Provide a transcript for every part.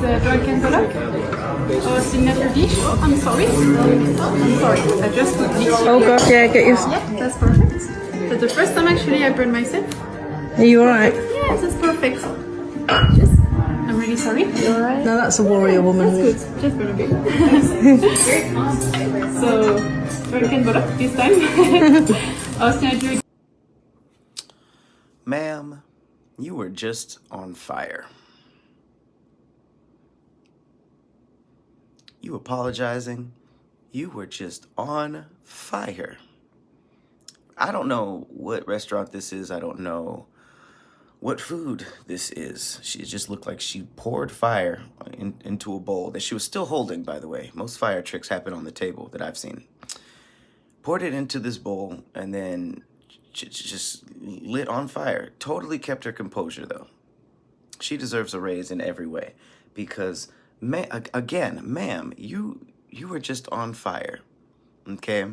The drunken dollar, our signature dish. I'm sorry. I'm sorry. I just put this. Oh gosh, yeah, get your... Yeah, that's perfect. That's the first time actually I burned myself. Are you alright? Yes, that's perfect. Just, I'm really sorry. You alright? No, that's a warrior woman. That's good. Just burn a bit. So, drunken dollar this time. Our signature. Ma'am, you were just on fire. You apologizing? You were just on fire. I don't know what restaurant this is. I don't know what food this is. She just looked like she poured fire into a bowl that she was still holding, by the way. Most fire tricks happen on the table that I've seen. Poured it into this bowl and then just lit on fire. Totally kept her composure, though. She deserves a raise in every way because, ma'am, you were just on fire, okay?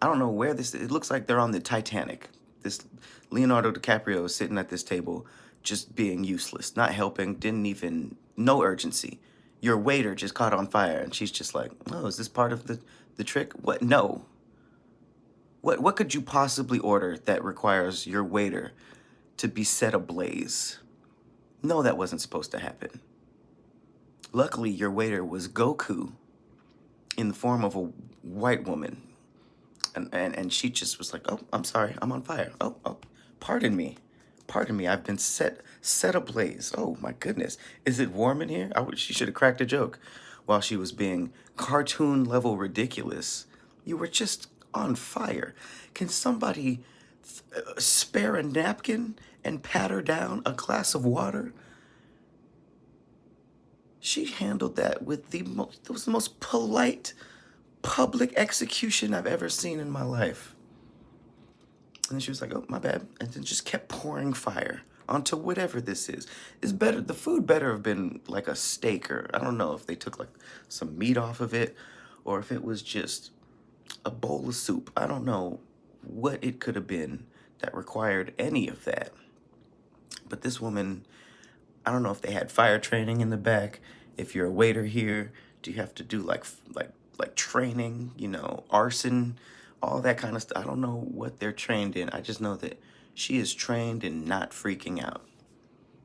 I don't know where this, it looks like they're on the Titanic. This Leonardo DiCaprio is sitting at this table just being useless, not helping, no urgency. Your waiter just caught on fire and she's just like, oh, is this part of the trick? What? No. What could you possibly order that requires your waiter to be set ablaze? No, that wasn't supposed to happen. Luckily, your waiter was Goku in the form of a white woman. And she just was like, oh, I'm sorry, I'm on fire. Oh, pardon me. Pardon me, I've been set ablaze. Oh, my goodness. Is it warm in here? She should have cracked a joke while she was being cartoon-level ridiculous. You were just on fire. Can somebody spare a napkin and pat her down a glass of water? She handled that with it was the most polite public execution I've ever seen in my life. And then she was like, oh, my bad. And then just kept pouring fire onto whatever this is. The food better have been like a steak, or I don't know if they took like some meat off of it or if it was just a bowl of soup. I don't know what it could have been that required any of that. But this woman, I don't know if they had fire training in the back. If you're a waiter here, do you have to do like training, arson, all that kind of stuff? I don't know what they're trained in. I just know that she is trained in not freaking out.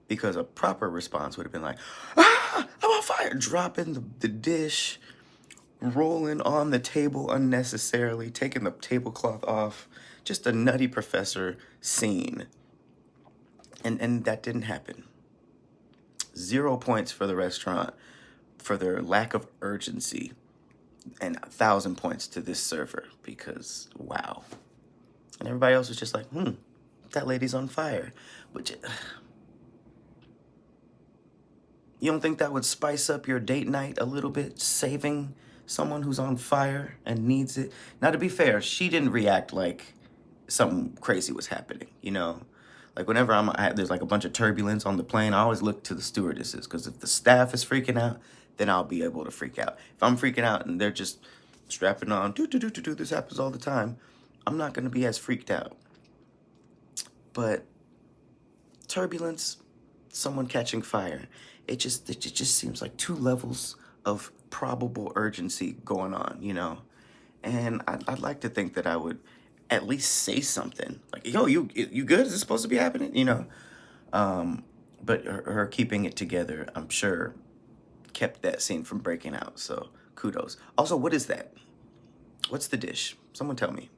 Because a proper response would have been like, ah, I'm on fire, dropping the dish, rolling on the table unnecessarily, taking the tablecloth off, just a Nutty Professor scene. And that didn't happen. 0 points for the restaurant for their lack of urgency, and 1,000 points to this server because, wow. And everybody else was just like, that lady's on fire. But you don't think that would spice up your date night a little bit, saving someone who's on fire and needs it? Now, to be fair, she didn't react like something crazy was happening, Like whenever there's like a bunch of turbulence on the plane, I always look to the stewardesses, because if the staff is freaking out, then I'll be able to freak out. If I'm freaking out and they're just strapping on, this happens all the time, I'm not gonna be as freaked out. But turbulence, someone catching fire, it just seems like 2 levels of probable urgency going on, And I'd like to think that I would at least say something like, yo, you good? Is this supposed to be happening? But her keeping it together, I'm sure, kept that scene from breaking out. So kudos. Also, what is that? What's the dish? Someone tell me.